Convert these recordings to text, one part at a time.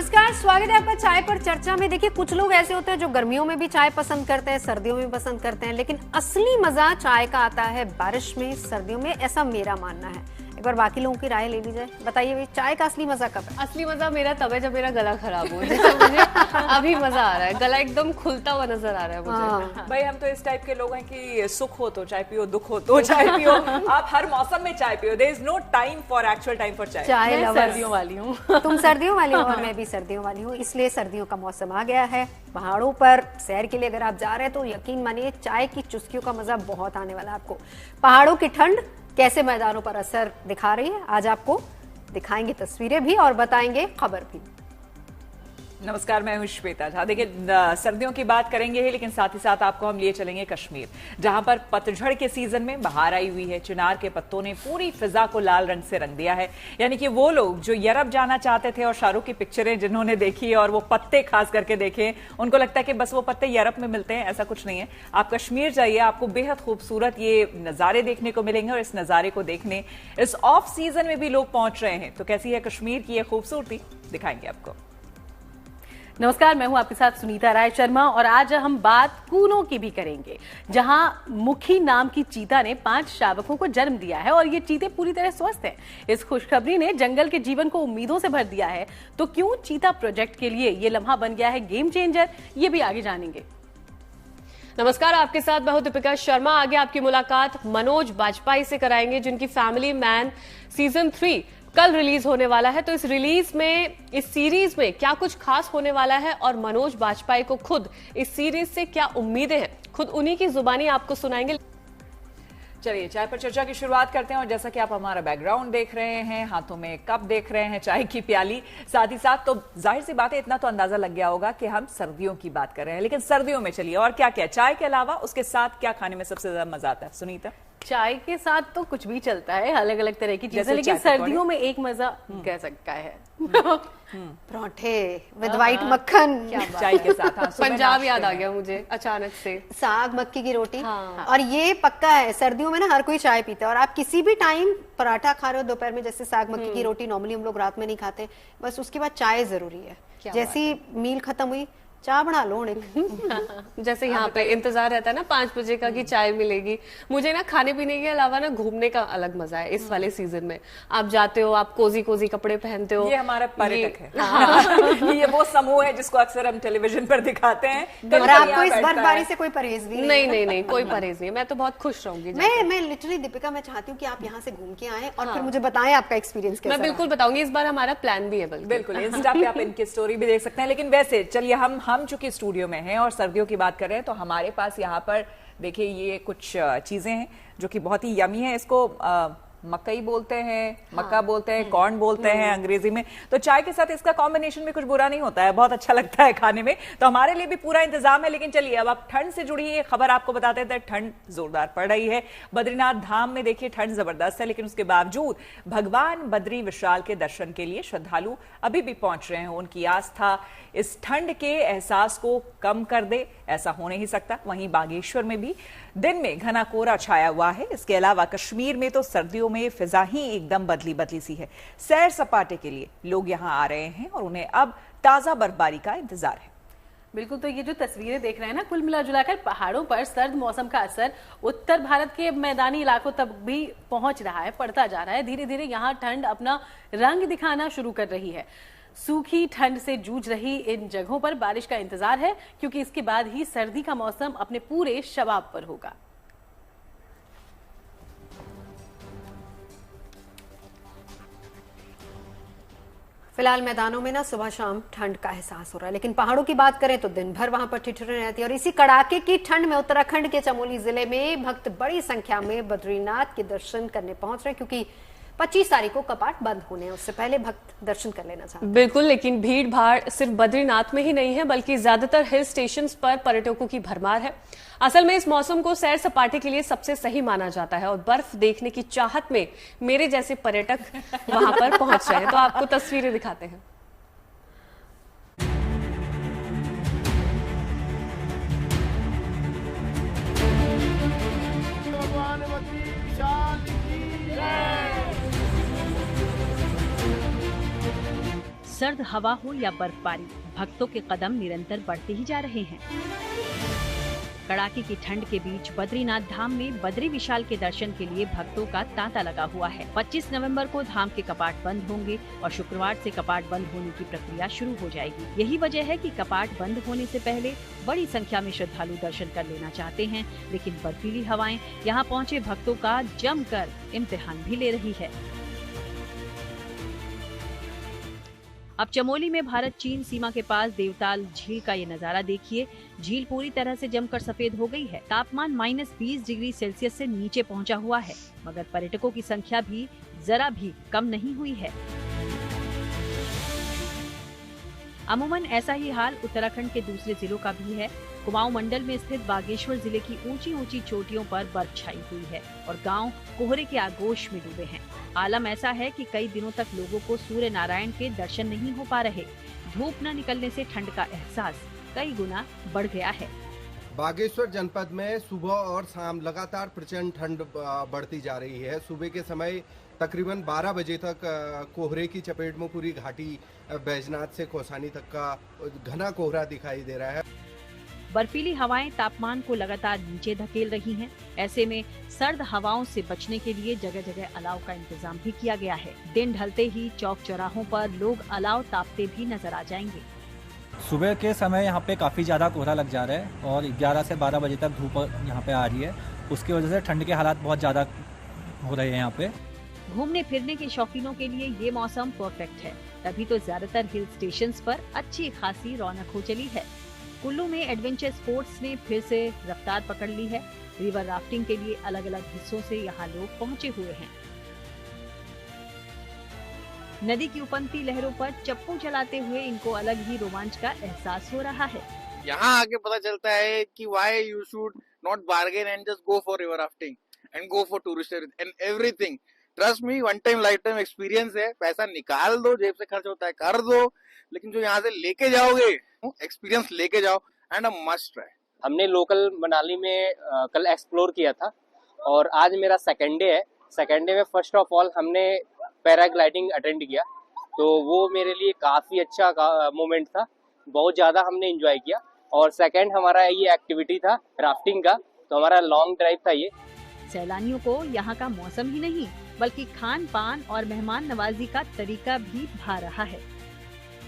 नमस्कार, स्वागत है आपका चाय पर चर्चा में। देखिए, कुछ लोग ऐसे होते हैं जो गर्मियों में भी चाय पसंद करते हैं, सर्दियों में भी पसंद करते हैं, लेकिन असली मजा चाय का आता है बारिश में, सर्दियों में, ऐसा मेरा मानना है। एक बार बाकी लोगों की राय ले ली जाए। बताइए भाई, चाय का असली मजा कब है? असली मजा मेरा तब है जब मेरा गला खराब हो, जैसे मुझे अभी मजा आ रहा है, गला एकदम खुलता हुआ नजर आ रहा है मुझे। भाई हम तो इस टाइप के लोग हैं कि सुख हो तो चाय पियो, दुख हो तो चाय पियो। आप हर मौसम में चाय पियो। There is no time for actual time for chai. चाय मैं लवर्स। सर्दियों वाली हूँ। तुम सर्दियों वाली हो और मैं भी सर्दियों वाली हूँ, इसलिए सर्दियों का मौसम आ गया है। पहाड़ों पर सैर के लिए अगर आप जा रहे हैं तो यकीन मानिए चाय की चुस्कियों का मजा बहुत आने वाला है आपको। पहाड़ों की ठंड कैसे मैदानों पर असर दिखा रही है, आज आपको दिखाएंगे तस्वीरें भी और बताएंगे खबर भी। नमस्कार, मैं हूं श्वेता झा। देखिए, सर्दियों की बात करेंगे ही, लेकिन साथ ही साथ आपको हम लिए चलेंगे कश्मीर, जहां पर पतझड़ के सीजन में बहार आई हुई है। चिनार के पत्तों ने पूरी फिजा को लाल रंग से रंग दिया है। यानी कि वो लोग जो यूरोप जाना चाहते थे और शाहरुख की पिक्चरें जिन्होंने देखी और वो पत्ते खास करके देखे, उनको लगता है कि बस वो पत्ते यूरोप में मिलते हैं। ऐसा कुछ नहीं है। आप कश्मीर जाइए, आपको बेहद खूबसूरत ये नजारे देखने को मिलेंगे और इस नजारे को देखने इस ऑफ सीजन में भी लोग पहुंच रहे हैं। तो कैसी है कश्मीर की ये खूबसूरती, दिखाएंगे आपको। नमस्कार, मैं हूं आपके साथ सुनीता राय शर्मा और आज हम बात कूनो की भी करेंगे, जहां मुखी नाम की चीता ने 5 शावकों को जन्म दिया है और ये चीते पूरी तरह स्वस्थ हैं। इस खुशखबरी ने जंगल के जीवन को उम्मीदों से भर दिया है। तो क्यों चीता प्रोजेक्ट के लिए ये लम्हा बन गया है गेम चेंजर, ये भी आगे जानेंगे। नमस्कार, आपके साथ मैं हूं दीपिका शर्मा। आगे आपकी मुलाकात मनोज बाजपेयी से कराएंगे, जिनकी फैमिली मैन सीजन 3 कल रिलीज होने वाला है। तो इस रिलीज में, इस सीरीज में क्या कुछ खास होने वाला है और मनोज बाजपेयी को खुद इस सीरीज से क्या उम्मीदें हैं, खुद उन्हीं की जुबानी आपको सुनाएंगे। चलिए, चाय पर चर्चा की शुरुआत करते हैं। और जैसा कि आप हमारा बैकग्राउंड देख रहे हैं, हाथों में कप देख रहे हैं, चाय की प्याली, साथ ही साथ तो जाहिर सी बात है, इतना तो अंदाजा लग गया होगा कि हम सर्दियों की बात कर रहे हैं। लेकिन सर्दियों में चलिए और क्या क्या, चाय के अलावा उसके साथ क्या खाने में सबसे ज्यादा मजा आता है, सुनीता? चाय के साथ तो कुछ भी चलता है, अलग अलग तरह की चीजें, लेकिन सर्दियों में एक मजा कह सकता है पराठे विद व्हाइट मक्खन, चाय के साथ। हाँ, पंजाब याद आ गया मुझे अचानक से। साग मक्की की रोटी। हाँ। और ये पक्का है, सर्दियों में ना हर कोई चाय पीता है और आप किसी भी टाइम पराठा खा रहे हो दोपहर में, जैसे साग मक्की की रोटी नॉर्मली हम लोग रात में नहीं खाते, बस उसके बाद चाय जरूरी है। जैसी मील खत्म हुई, चाय बना लो। जैसे यहाँ पे इंतजार रहता है ना 5 बजे का कि चाय मिलेगी। मुझे ना खाने पीने के अलावा ना घूमने का अलग मजा है इस वाले सीजन में। आप जाते हो, आप कोजी कोजी कपड़े पहनते हो। ये हमारा पर्यटक है। हाँ। ये वो समूह है जिसको अक्सर हम टेलीविजन पर दिखाते हैं। और आपको इस बर्फबारी से कोई परहेज भी नहीं, कोई परहेज नहीं। मैं तो बहुत खुश रहूंगी। मैं लिटरली दीपिका, मैं चाहती हूँ कि आप यहाँ से घूम के आए और फिर मुझे बताएं आपका एक्सपीरियंस कैसा। मैं बिल्कुल बताऊंगी, इस बार हमारा प्लान भी है। बिल्कुल, इंस्टा पे आप इनकी स्टोरी भी देख सकते हैं। लेकिन वैसे चलिए, हम चूंकि स्टूडियो में हैं और सर्दियों की बात कर रहे हैं, तो हमारे पास यहाँ पर देखिए ये कुछ चीजें हैं जो कि बहुत ही यमी है। इसको मकई बोलते हैं, मक्का बोलते हैं, कॉर्न बोलते हैं अंग्रेजी में। तो चाय के साथ इसका कॉम्बिनेशन भी कुछ बुरा नहीं होता है, बहुत अच्छा लगता है खाने में। तो हमारे लिए भी पूरा इंतजाम है। लेकिन चलिए, अब आप ठंड से जुड़ी ये खबर आपको बताते थे। ठंड जोरदार पड़ रही है बद्रीनाथ धाम में। देखिए, ठंड जबरदस्त है, लेकिन उसके बावजूद भगवान बद्री विशाल के दर्शन के लिए श्रद्धालु अभी भी पहुंच रहे हैं। उनकी आस्था इस ठंड के एहसास को कम कर दे, ऐसा हो नहीं सकता। वहीं बागेश्वर में भी दिन में घना कोहरा छाया हुआ है। इसके अलावा कश्मीर में तो सर्दियों में फिजा ही एकदम बदली बदली सी है। सैर सपाटे के लिए लोग यहां आ रहे हैं और उन्हें अब ताजा बर्फबारी का इंतजार है। बिल्कुल, तो ये जो तस्वीरें देख रहे हैं ना, कुल मिला जुलाकर पहाड़ों पर सर्द मौसम का असर उत्तर भारत के मैदानी इलाकों तक भी पहुंच रहा है, पड़ता जा रहा है। धीरे धीरे यहाँ ठंड अपना रंग दिखाना शुरू कर रही है। सूखी ठंड से जूझ रही इन जगहों पर बारिश का इंतजार है, क्योंकि इसके बाद ही सर्दी का मौसम अपने पूरे शबाब पर होगा। फिलहाल मैदानों में ना सुबह शाम ठंड का एहसास हो रहा है, लेकिन पहाड़ों की बात करें तो दिन भर वहां पर ठिठुरन रहती है। और इसी कड़ाके की ठंड में उत्तराखंड के चमोली जिले में भक्त बड़ी संख्या में बद्रीनाथ के दर्शन करने पहुंच रहे हैं, क्योंकि 25 तारीख को कपाट बंद होने हैं। उससे पहले भक्त दर्शन कर लेना चाहते हैं। बिल्कुल, लेकिन भीड़ भाड़ सिर्फ बद्रीनाथ में ही नहीं है, बल्कि ज्यादातर हिल स्टेशंस पर पर्यटकों की भरमार है। असल में इस मौसम को सैर सपाटे के लिए सबसे सही माना जाता है और बर्फ देखने की चाहत में मेरे जैसे पर्यटक वहां पर पहुंच रहे हैं। तो आपको तस्वीरें दिखाते हैं। सर्द हवा हो या बर्फबारी, भक्तों के कदम निरंतर बढ़ते ही जा रहे हैं। कड़ाके की ठंड के बीच बद्रीनाथ धाम में बद्री विशाल के दर्शन के लिए भक्तों का तांता लगा हुआ है। 25 नवंबर को धाम के कपाट बंद होंगे और शुक्रवार से कपाट बंद होने की प्रक्रिया शुरू हो जाएगी। यही वजह है कि कपाट बंद होने से पहले बड़ी संख्या में श्रद्धालु दर्शन कर लेना चाहते हैं, लेकिन बर्फीली हवाएं यहाँ पहुँचे भक्तों का जमकर इम्तिहान भी ले रही है। अब चमोली में भारत चीन सीमा के पास देवताल झील का ये नजारा देखिए। झील पूरी तरह से जमकर सफेद हो गई है। तापमान -20 डिग्री सेल्सियस से नीचे पहुंचा हुआ है, मगर पर्यटकों की संख्या भी जरा भी कम नहीं हुई है। अमूमन ऐसा ही हाल उत्तराखंड के दूसरे जिलों का भी है। कुमाऊं मंडल में स्थित बागेश्वर जिले की ऊंची ऊंची चोटियों पर बर्फ छाई हुई है और गांव कोहरे के आगोश में डूबे हैं। आलम ऐसा है कि कई दिनों तक लोगों को सूर्य नारायण के दर्शन नहीं हो पा रहे। धूप न निकलने से ठंड का एहसास कई गुना बढ़ गया है। बागेश्वर जनपद में सुबह और शाम लगातार प्रचंड ठंड बढ़ती जा रही है। सुबह के समय तकरीबन 12 बजे तक कोहरे की चपेट में पूरी घाटी बैजनाथ से कौसानी तक का घना कोहरा दिखाई दे रहा है। बर्फीली हवाएं तापमान को लगातार नीचे धकेल रही हैं। ऐसे में सर्द हवाओं से बचने के लिए जगह जगह अलाव का इंतजाम भी किया गया है। दिन ढलते ही चौक चौराहों पर लोग अलाव तापते भी नजर आ जाएंगे। सुबह के समय यहाँ पे काफ़ी ज़्यादा कोहरा लग जा रहा है और 11 से 12 बजे तक धूप यहाँ पे आ रही है। उसकी वजह से ठंड के हालात बहुत ज़्यादा हो रहे हैं यहाँ पे। घूमने फिरने के शौकीनों के लिए ये मौसम परफेक्ट है, तभी तो ज्यादातर हिल स्टेशंस पर अच्छी खासी रौनक हो चली है। कुल्लू में एडवेंचर स्पोर्ट्स ने फिर से रफ्तार पकड़ ली है। रिवर राफ्टिंग के लिए अलग अलग हिस्सों से यहाँ लोग पहुँचे हुए हैं। नदी की उपंती लहरों पर चप्पू चलाते हुए इनको अलग ही रोमांच का एहसास हो रहा है। यहाँ आके पता चलता है कि why you should not bargain and just go for river rafting and go for tourist and everything. Trust me, one time life time experience है। पैसा निकाल दो, जेब से खर्च होता है कर दो, लेकिन जो यहाँ से लेके जाओगे एक्सपीरियंस लेके जाओ एंड अ मस्ट ट्राई। हमने लोकल मनाली में कल एक्सप्लोर किया था और आज मेरा सेकेंड डे है। सेकेंड डे में फर्स्ट ऑफ ऑल हमने पैराग्लाइडिंग अटेंड किया, तो वो मेरे लिए काफ़ी अच्छा मोमेंट था। बहुत ज़्यादा हमने एंजॉय किया। और सेकेंड हमारा ये एक्टिविटी था राफ्टिंग का, तो हमारा लॉन्ग ड्राइव था ये। सैलानियों को यहाँ का मौसम ही नहीं बल्कि खान पान और मेहमान नवाजी का तरीका भी भा रहा है।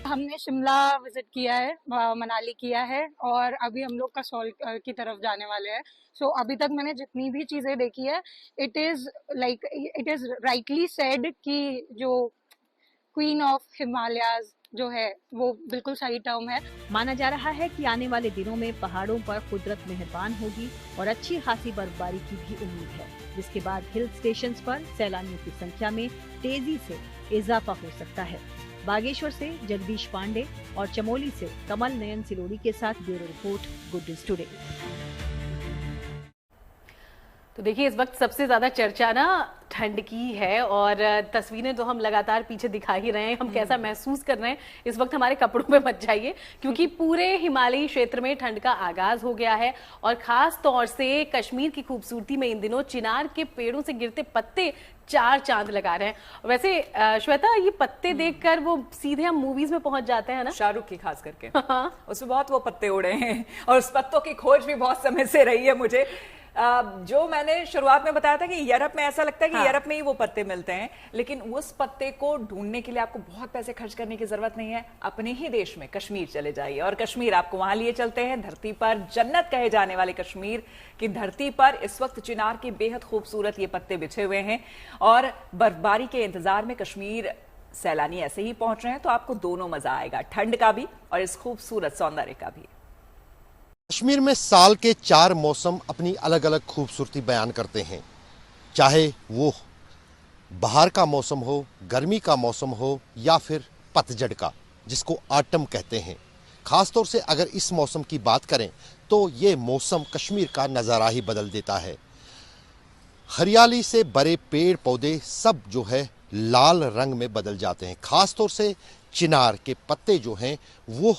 हमने शिमला विजिट किया है, मनाली किया है और अभी हम लोग कसौल की तरफ जाने वाले हैं। सो अभी तक मैंने जितनी भी चीजें देखी है, इट इज राइटली सेड कि जो क्वीन ऑफ हिमालयाज जो है वो बिल्कुल सही टर्म है। माना जा रहा है कि आने वाले दिनों में पहाड़ों पर कुदरत मेहरबान होगी और अच्छी खासी बर्फबारी की भी उम्मीद है, जिसके बाद हिल स्टेशंस पर सैलानियों की संख्या में तेजी से इजाफा हो सकता है। बागेश्वर से जगदीश पांडे और चमोली से कमल नयन सिलोड़ी के साथ bureau report, good news today. तो देखिए, इस वक्त सबसे ज्यादा चर्चा ना ठंड की है और तस्वीरें तो हम लगातार पीछे दिखा ही रहे हैं। हम कैसा महसूस कर रहे हैं इस वक्त हमारे कपड़ों पे मत जाइए, क्योंकि पूरे हिमालयी क्षेत्र में ठंड का आगाज हो गया है और खास तौर से कश्मीर की खूबसूरती में इन दिनों चिनार के पेड़ों से गिरते पत्ते चार चांद लगा रहे हैं। वैसे श्वेता, ये पत्ते देखकर वो सीधे हम मूवीज में पहुंच जाते हैं ना, शाहरुख की खास करके। उसमें बहुत वो पत्ते उड़े हैं और उस पत्तों की खोज भी बहुत समय से रही है मुझे। जो मैंने शुरुआत में बताया था कि यूरोप में ऐसा लगता है कि यूरोप में ही वो पत्ते मिलते हैं, लेकिन उस पत्ते को ढूंढने के लिए आपको बहुत पैसे खर्च करने की जरूरत नहीं है। अपने ही देश में कश्मीर चले जाइए और कश्मीर आपको वहां लिए चलते हैं। धरती पर जन्नत कहे जाने वाले कश्मीर की धरती पर इस वक्त चिनार के बेहद खूबसूरत ये पत्ते बिछे हुए हैं और बर्फबारी के इंतजार में कश्मीर सैलानी ऐसे ही पहुंच रहे हैं। तो आपको दोनों मजा आएगा, ठंड का भी और इस खूबसूरत सौंदर्य का भी। कश्मीर में साल के 4 मौसम अपनी अलग अलग खूबसूरती बयान करते हैं, चाहे वो बाहर का मौसम हो, गर्मी का मौसम हो या फिर पतझड़ का, जिसको ऑटम कहते हैं। खासतौर से अगर इस मौसम की बात करें तो ये मौसम कश्मीर का नज़ारा ही बदल देता है। हरियाली से भरे पेड़ पौधे सब जो है लाल रंग में बदल जाते हैं। खासतौर से चिनार के पत्ते जो हैं वो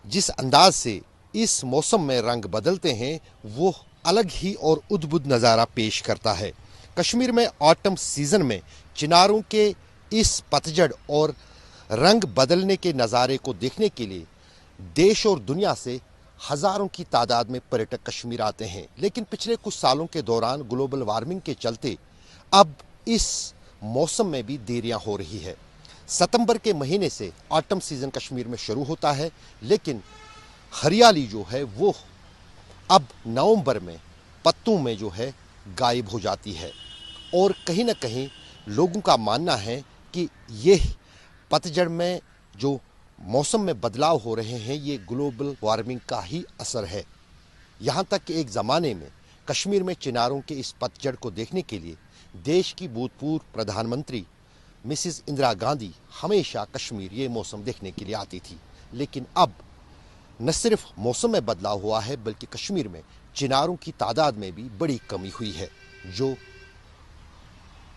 जिस अंदाज से इस मौसम में रंग बदलते हैं वो अलग ही और अद्भुत नज़ारा पेश करता है। कश्मीर में ऑटम सीजन में चिनारों के इस पतझड़ और रंग बदलने के नज़ारे को देखने के लिए देश और दुनिया से हजारों की तादाद में पर्यटक कश्मीर आते हैं। लेकिन पिछले कुछ सालों के दौरान ग्लोबल वार्मिंग के चलते अब इस मौसम में भी देरियां हो रही है। सितंबर के महीने से ऑटम सीजन कश्मीर में शुरू होता है, लेकिन हरियाली जो है वो अब नवंबर में पत्तों में जो है गायब हो जाती है। और कहीं ना कहीं लोगों का मानना है कि ये पतझड़ में जो मौसम में बदलाव हो रहे हैं ये ग्लोबल वार्मिंग का ही असर है। यहाँ तक कि एक ज़माने में कश्मीर में चिनारों के इस पतझड़ को देखने के लिए देश की भूतपूर्व प्रधानमंत्री मिसिस इंदिरा गांधी हमेशा कश्मीर ये मौसम देखने के लिए आती थी। लेकिन अब न सिर्फ मौसम में बदलाव हुआ है बल्कि कश्मीर में चिनारों की तादाद में भी बड़ी कमी हुई है, जो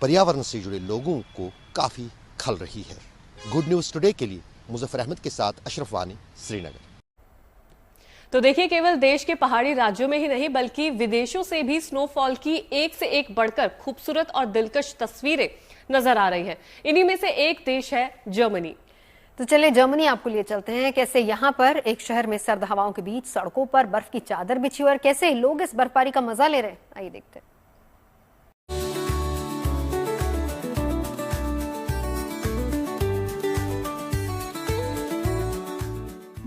पर्यावरण से जुड़े लोगों को काफ़ी खल रही है। गुड न्यूज़ टुडे के लिए मुजफ्फर अहमद के साथ अशरफ वानी, श्रीनगर। तो देखिए, केवल देश के पहाड़ी राज्यों में ही नहीं बल्कि विदेशों से भी स्नोफॉल की एक से एक बढ़कर खूबसूरत और दिलकश तस्वीरें नजर आ रही हैं। इन्हीं में से एक देश है जर्मनी। तो चलिए जर्मनी आपको लिए चलते हैं, कैसे यहाँ पर एक शहर में सर्द हवाओं के बीच सड़कों पर बर्फ की चादर बिछी और कैसे लोग इस बर्फबारी का मजा ले रहे हैं। आइए देखते हैं।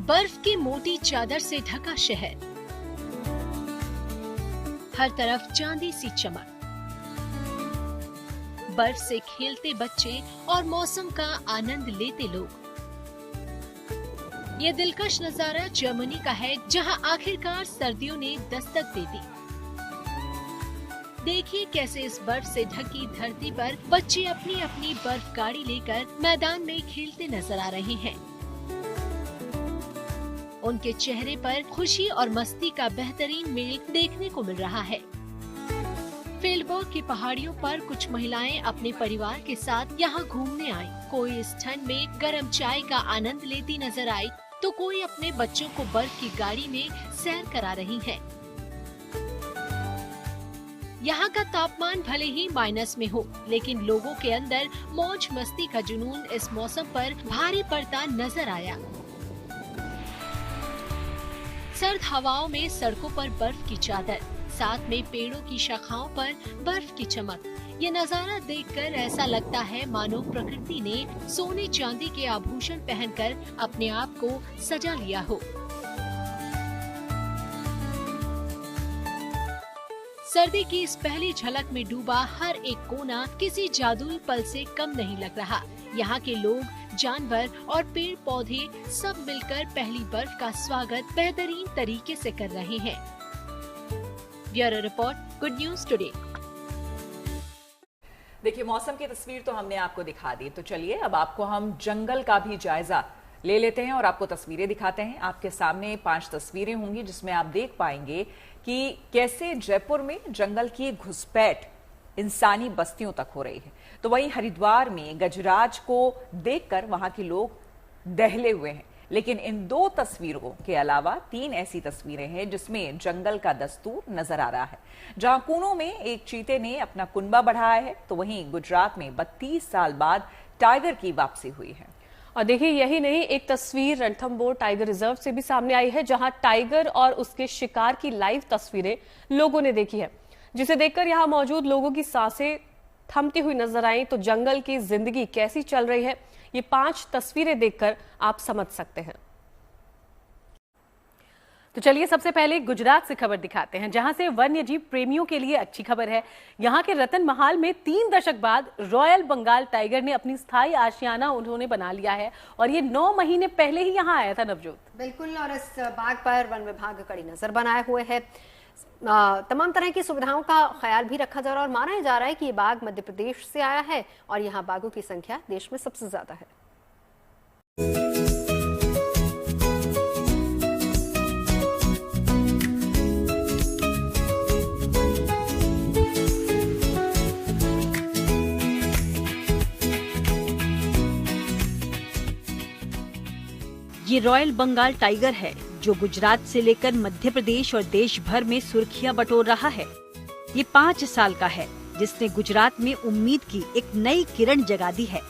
बर्फ की मोटी चादर से ढका शहर, हर तरफ चांदी सी चमक, बर्फ से खेलते बच्चे और मौसम का आनंद लेते लोग। ये दिलकश नजारा जर्मनी का है, जहां आखिरकार सर्दियों ने दस्तक दे दी। देखिए कैसे इस बर्फ से ढकी धरती पर बच्चे अपनी अपनी बर्फ गाड़ी लेकर मैदान में खेलते नजर आ रहे हैं। उनके चेहरे पर खुशी और मस्ती का बेहतरीन मेल देखने को मिल रहा है। फेल्बर्ग की पहाड़ियों पर कुछ महिलाएं अपने परिवार के साथ यहाँ घूमने आई। कोई इस ठंड में गर्म चाय का आनंद लेती नजर आई, तो कोई अपने बच्चों को बर्फ की गाड़ी में सैर करा रही है। यहाँ का तापमान भले ही माइनस में हो, लेकिन लोगों के अंदर मौज मस्ती का जुनून इस मौसम पर भारी पड़ता नजर आया। सर्द हवाओं में सड़कों पर बर्फ की चादर, साथ में पेड़ों की शाखाओं पर बर्फ की चमक। ये नजारा देखकर ऐसा लगता है मानो प्रकृति ने सोने चांदी के आभूषण पहनकर अपने आप को सजा लिया हो। सर्दी की इस पहली झलक में डूबा हर एक कोना किसी जादुई पल से कम नहीं लग रहा। यहाँ के लोग, जानवर और पेड़ पौधे सब मिलकर पहली बर्फ का स्वागत बेहतरीन तरीके से कर रहे हैं। Bureau report, good news today. देखिए, मौसम की तस्वीर तो हमने आपको दिखा दी, तो चलिए अब आपको हम जंगल का भी जायजा ले लेते हैं और आपको तस्वीरें दिखाते हैं। आपके सामने 5 तस्वीरें होंगी जिसमें आप देख पाएंगे कि कैसे जयपुर में जंगल की घुसपैठ इंसानी बस्तियों तक हो रही है। तो वहीं हरिद्वार में गजराज को देखकर वहां के लोग दहले हुए हैं। लेकिन इन 2 तस्वीरों के अलावा 3 ऐसी तस्वीरें हैं जिसमें जंगल का दस्तूर नजर आ रहा है। जहां कूनो में एक चीते ने अपना कुनबा बढ़ाया है, तो वहीं गुजरात में 32 साल बाद टाइगर की वापसी हुई है। और देखिए, यही नहीं, एक तस्वीर रणथंभौर टाइगर रिजर्व से भी सामने आई है, जहां टाइगर और उसके शिकार की लाइव तस्वीरें लोगों ने देखी है, जिसे देखकर यहां मौजूद लोगों की सांसें थमती हुई नजर आई। तो जंगल की जिंदगी कैसी चल रही है, ये 5 तस्वीरें देखकर आप समझ सकते हैं। तो चलिए सबसे पहले गुजरात से खबर दिखाते हैं, जहां से वन्यजीव प्रेमियों के लिए अच्छी खबर है। यहां के रतन महल में 3 दशक बाद रॉयल बंगाल टाइगर ने अपनी स्थायी आशियाना उन्होंने बना लिया है और ये 9 महीने पहले ही यहां आया था। नवजोत, बिल्कुल, और इस बाग पर वन विभाग कड़ी नजर बनाए हुए है। तमाम तरह की सुविधाओं का ख्याल भी रखा जा रहा है और माना जा रहा है कि ये बाग मध्य प्रदेश से आया है और यहाँ बाघों की संख्या देश में सबसे ज्यादा है। ये रॉयल बंगाल टाइगर है जो गुजरात से लेकर मध्य प्रदेश और देश भर में सुर्खियां बटोर रहा है। ये 5 साल का है, जिसने गुजरात में उम्मीद की एक नई किरण जगा दी है।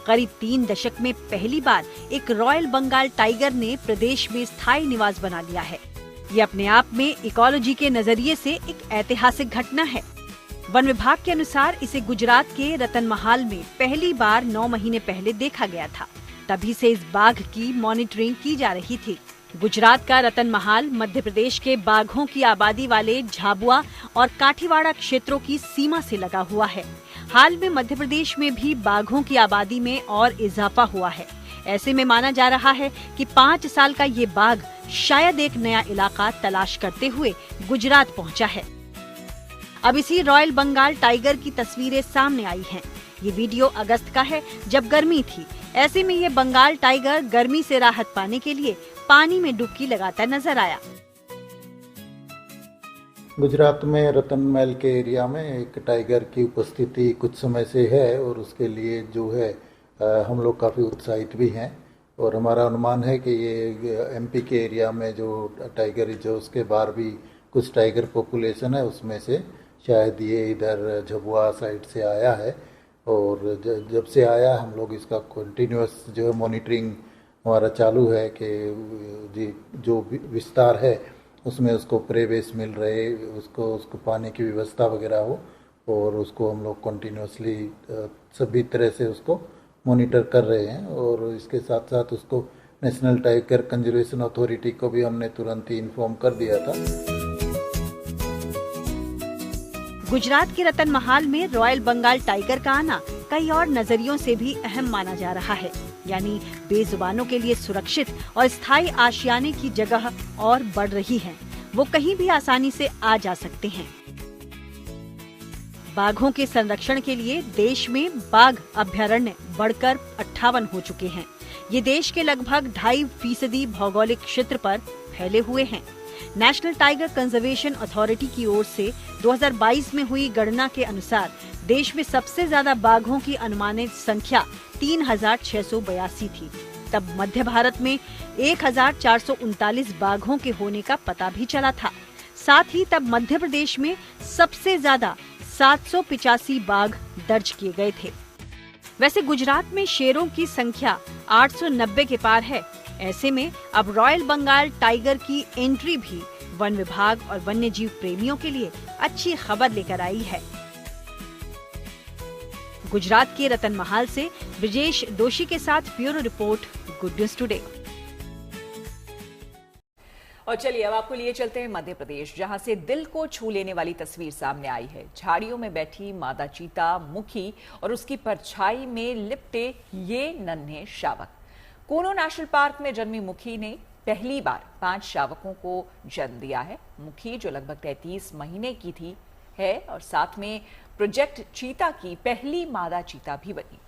करीब 3 दशक में पहली बार एक रॉयल बंगाल टाइगर ने प्रदेश में स्थायी निवास बना लिया है। ये अपने आप में इकोलॉजी के नजरिए से एक ऐतिहासिक घटना है। वन विभाग के अनुसार इसे गुजरात के रतनमहाल में पहली बार 9 महीने पहले देखा गया था। तभी से इस बाघ की मॉनिटरिंग की जा रही थी। गुजरात का रतनमहाल मध्य प्रदेश के बाघों की आबादी वाले झाबुआ और काठीवाड़ा क्षेत्रों की सीमा से लगा हुआ है। हाल में मध्य प्रदेश में भी बाघों की आबादी में और इजाफा हुआ है। ऐसे में माना जा रहा है कि 5 साल का ये बाघ शायद एक नया इलाका तलाश करते हुए गुजरात पहुंचा है। अब इसी रॉयल बंगाल टाइगर की तस्वीरें सामने आई हैं। ये वीडियो अगस्त का है, जब गर्मी थी। ऐसे में ये बंगाल टाइगर गर्मी से राहत पाने के लिए पानी में डुबकी लगाता नजर आया। गुजरात में रतनमहल के एरिया में एक टाइगर की उपस्थिति कुछ समय से है और उसके लिए जो है हम लोग काफ़ी उत्साहित भी हैं और हमारा अनुमान है कि ये एमपी के एरिया में जो टाइगर जो उसके बाहर भी कुछ टाइगर पॉपुलेशन है, उसमें से शायद ये इधर झबुआ साइड से आया है। और जब से आया हम लोग इसका कंटिन्यूअस जो है मॉनिटरिंग हमारा चालू है कि जो विस्तार है उसमें उसको प्रे बेस मिल रहे, उसको पानी की व्यवस्था वगैरह हो और उसको हम लोग कंटिन्यूअसली सभी तरह से उसको मॉनिटर कर रहे हैं। और इसके साथ साथ उसको नेशनल टाइगर कंजर्वेशन अथॉरिटी को भी हमने तुरंत ही इन्फॉर्म कर दिया था। गुजरात के रतनमहाल में रॉयल बंगाल टाइगर का आना कई और नजरियों से भी अहम माना जा रहा है, यानी बेजुबानों के लिए सुरक्षित और स्थायी आशियाने की जगह और बढ़ रही है। वो कहीं भी आसानी से आ जा सकते हैं। बाघों के संरक्षण के लिए देश में बाघ अभयारण्य बढ़कर 58 हो चुके हैं। ये देश के लगभग 2.5% भौगोलिक क्षेत्र पर फैले हुए हैं। नेशनल टाइगर कंजर्वेशन अथॉरिटी की ओर से 2022 में हुई गणना के अनुसार देश में सबसे ज्यादा बाघों की अनुमानित संख्या 3,682 थी। तब मध्य भारत में 1,439 बाघों के होने का पता भी चला था। साथ ही तब मध्य प्रदेश में सबसे ज्यादा 785 बाघ दर्ज किए गए थे। वैसे गुजरात में शेरों की संख्या 890 के पार है। ऐसे में अब रॉयल बंगाल टाइगर की एंट्री भी वन विभाग और वन्य जीव प्रेमियों के लिए अच्छी खबर लेकर आई है। गुजरात के रतनमहाल से ब्रिजेश दोषी के साथ bureau report, good news today. और चलिए अब आपको लिए चलते हैं मध्य प्रदेश, जहां से दिल को छू लेने वाली तस्वीर सामने आई है। झाड़ियों में बैठी मादा चीता मुखी और उसकी परछाई में लिपटे ये नन्हे शावक। कूनो नेशनल पार्क में जन्मी मुखी ने पहली बार 5 शावकों को जन्म दिया है। मुखी जो लगभग 33 महीने की थी है और साथ में प्रोजेक्ट चीता की पहली मादा चीता भी बनी।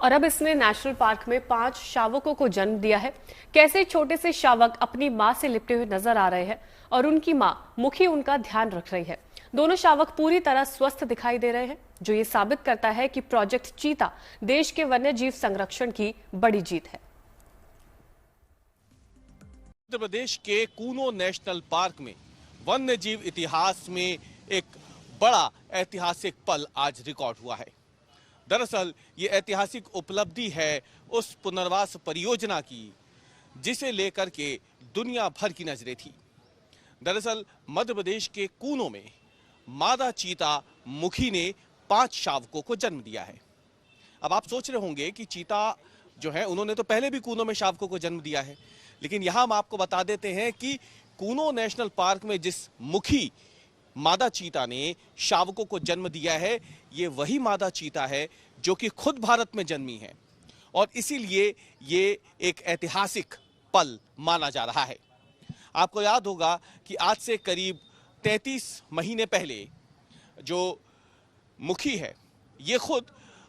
और अब इसने नेशनल पार्क में 5 शावकों को जन्म दिया है। कैसे छोटे से शावक अपनी मां से लिपटे हुए नजर आ रहे हैं और उनकी मां मुखी उनका ध्यान रख रही है। दोनों शावक पूरी तरह स्वस्थ दिखाई दे रहे हैं, जो ये साबित करता है कि प्रोजेक्ट चीता देश के वन्य जीव संरक्षण की बड़ी जीत है। मध्य प्रदेश के कूनो नेशनल पार्क में वन्य जीव इतिहास में एक बड़ा ऐतिहासिक पल आज रिकॉर्ड हुआ है। दरअसल ये ऐतिहासिक उपलब्धि है उस पुनर्वास परियोजना की जिसे लेकर के दुनिया भर की नजरें थी। दरअसल मध्य प्रदेश के कूनो में मादा चीता मुखी ने 5 शावकों को जन्म दिया है। अब आप सोच रहे होंगे कि चीता जो है उन्होंने तो पहले भी कूनो में शावकों को जन्म दिया है, लेकिन यहां हम आपको बता देते हैं कि कूनो नेशनल पार्क में जिस मुखी मादा चीता ने शावकों को जन्म दिया है, ये वही मादा चीता है जो कि खुद भारत में जन्मी है और इसीलिए ये एक ऐतिहासिक पल माना जा रहा है। आपको याद होगा कि आज से करीब 33 महीने पहले जो मुखी है ये खुद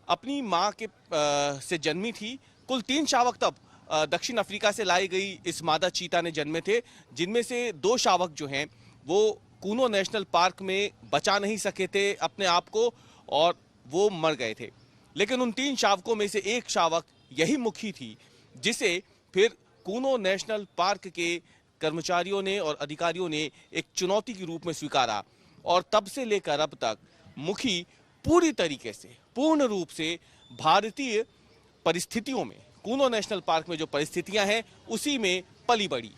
अपनी मां के से जन्मी थी। कुल 3 शावक तब दक्षिण अफ्रीका से लाई गई इस मादा चीता ने जन्मे थे, जिनमें से 2 शावक जो हैं वो कूनो नेशनल पार्क में बचा नहीं सके थे अपने आप को और वो मर गए थे। लेकिन उन 3 शावकों में से एक शावक यही मुखी थी जिसे फिर कूनो नेशनल पार्क के कर्मचारियों ने और अधिकारियों ने एक चुनौती के रूप में स्वीकारा और तब से लेकर अब तक मुखी पूरी तरीके से पूर्ण रूप से भारतीय परिस्थितियों में, कूनो नेशनल पार्क में जो परिस्थितियां हैं उसी में पली बड़ी,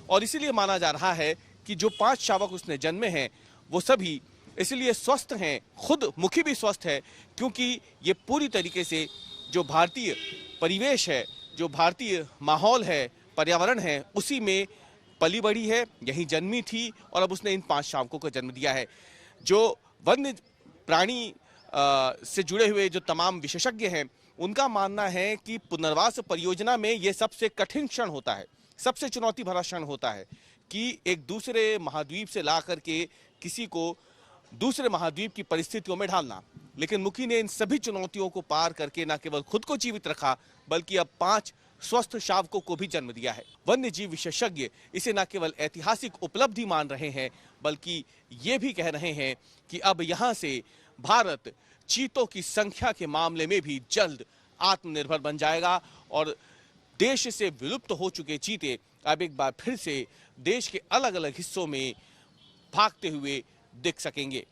और इसीलिए माना जा रहा है कि जो 5 शावक उसने जन्मे हैं वो सभी इसलिए स्वस्थ हैं, खुद मुखी भी स्वस्थ है, क्योंकि ये पूरी तरीके से जो भारतीय परिवेश है, जो भारतीय माहौल है, पर्यावरण है, उसी में पली बड़ी है, यहीं जन्मी थी और अब उसने इन 5 शावकों को जन्म दिया है। जो वन्य प्राणी से जुड़े हुए जो तमाम विशेषज्ञ हैं उनका मानना है कि पुनर्वास परियोजना में ये सबसे कठिन क्षण होता है, सबसे चुनौती भरा क्षण होता है कि एक दूसरे महाद्वीप से ला करके किसी को दूसरे महाद्वीप की परिस्थितियों में ढालना। लेकिन मुखी ने इन सभी चुनौतियों को पार करके न केवल खुद को जीवित रखा बल्कि अब 5 स्वस्थ शावकों को भी जन्म दिया है। वन्य जीव विशेषज्ञ इसे न केवल ऐतिहासिक उपलब्धि मान रहे हैं बल्कि ये भी कह रहे हैं कि अब यहाँ से भारत चीतों की संख्या के मामले में भी जल्द आत्मनिर्भर बन जाएगा और देश से विलुप्त हो चुके चीते अब एक बार फिर से देश के अलग अलग हिस्सों में भागते हुए दिख सकेंगे।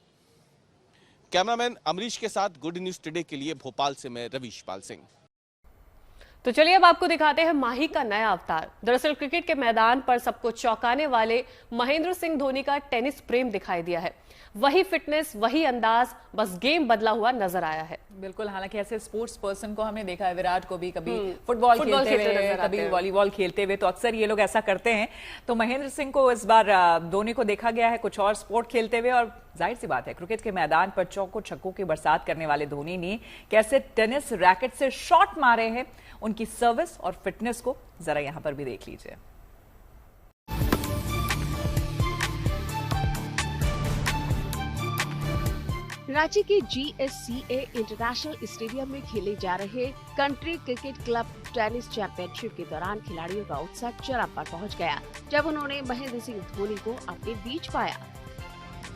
कैमरामैन अमरीश के साथ गुड न्यूज टुडे के लिए भोपाल से मैं रवीश पाल सिंह। तो चलिए अब आपको दिखाते हैं माही का नया अवतार। दरअसल क्रिकेट के मैदान पर सबको चौंकाने वाले महेंद्र सिंह धोनी का टेनिस प्रेम दिखाई दिया है। वही फिटनेस, वही अंदाज, बस गेम बदला हुआ नजर आया है। बिल्कुल, हालांकि ऐसे स्पोर्ट्स पर्सन को हमने देखा है, विराट को भी कभी फुटबॉल खेलते हुए, कभी वॉलीबॉल खेलते हुए, तो अक्सर ये लोग ऐसा करते हैं। तो महेंद्र सिंह को इस बार धोनी को देखा गया है कुछ और स्पोर्ट खेलते हुए, और जाहिर सी बात है क्रिकेट के मैदान पर चौकों छक्कों की बरसात करने वाले धोनी ने कैसे टेनिस रैकेट से शॉट मारे हैं, उनकी सर्विस और फिटनेस को जरा यहां पर भी देख लीजिए। रांची के GSCA इंटरनेशनल स्टेडियम में खेले जा रहे country cricket club tennis championship के दौरान खिलाड़ियों का उत्साह चरम पर पहुंच गया जब उन्होंने महेंद्र सिंह धोनी को अपने बीच पाया।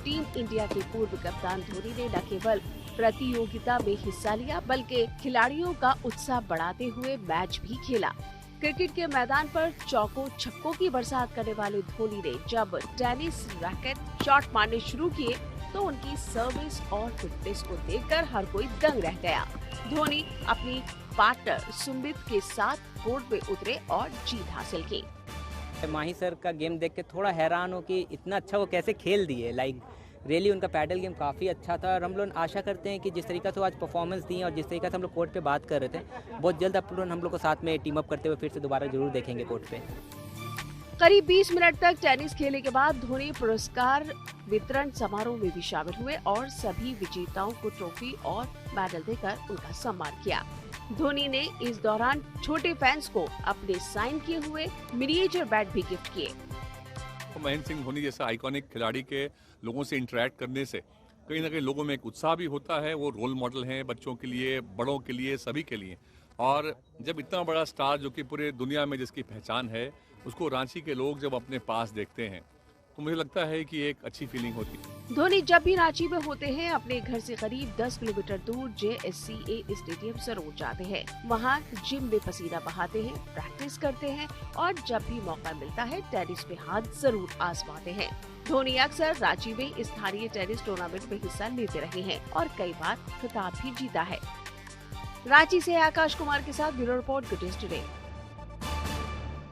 टीम इंडिया के पूर्व कप्तान धोनी ने न केवल प्रतियोगिता में हिस्सा लिया बल्कि खिलाड़ियों का उत्साह बढ़ाते हुए मैच भी खेला। क्रिकेट के मैदान पर चौकों छक्कों की बरसात करने वाले धोनी ने जब टेनिस रैकेट शॉट मारने शुरू किए तो उनकी सर्विस और फिटनेस को देखकर हर कोई दंग रह गया। धोनी अपनी पार्टनर सुमित के साथ कोर्ट में उतरे और जीत हासिल की। माही सर का गेम देख के थोड़ा हैरान हो कि इतना अच्छा वो कैसे खेल दिए। रियली उनका पैडल गेम काफ़ी अच्छा था और हम लोग आशा करते हैं कि जिस तरीका से वो आज परफॉर्मेंस दी और जिस तरीका से हम लोग कोर्ट पे बात कर रहे थे, बहुत जल्द हम लोग को साथ में टीम अप करते हुए फिर से दोबारा जरूर देखेंगे कोर्ट पे। करीब 20 मिनट तक टेनिस खेलने के बाद धोनी पुरस्कार वितरण समारोह में भी शामिल हुए और सभी विजेताओं को ट्रॉफी और मेडल देकर उनका सम्मान किया। धोनी ने इस दौरान छोटे फैंस को अपने साइन किए हुए मिनिएचर बैट भी गिफ्ट किए। महेंद्र सिंह धोनी जैसा आइकॉनिक खिलाड़ी के लोगों से इंटरेक्ट करने से कहीं ना कहीं लोगों में एक उत्साह भी होता है। वो रोल मॉडल हैं बच्चों के लिए, बड़ों के लिए, सभी के लिए। और जब इतना बड़ा स्टार जो कि पूरे दुनिया में जिसकी पहचान है, उसको रांची के लोग जब अपने पास देखते हैं तो मुझे लगता है कि एक अच्छी फीलिंग होती है। धोनी जब भी रांची में होते हैं अपने घर से करीब 10 किलोमीटर दूर JSCA स्टेडियम जरूर जाते हैं। वहां जिम में पसीना बहाते हैं, प्रैक्टिस करते हैं और जब भी मौका मिलता है टेनिस में हाथ जरूर आजमाते हैं। धोनी अक्सर रांची में स्थानीय टेनिस टूर्नामेंट में हिस्सा लेते रहे हैं और कई बार खिताब भी जीता है। रांची से आकाश कुमार के साथ bureau report, good news today.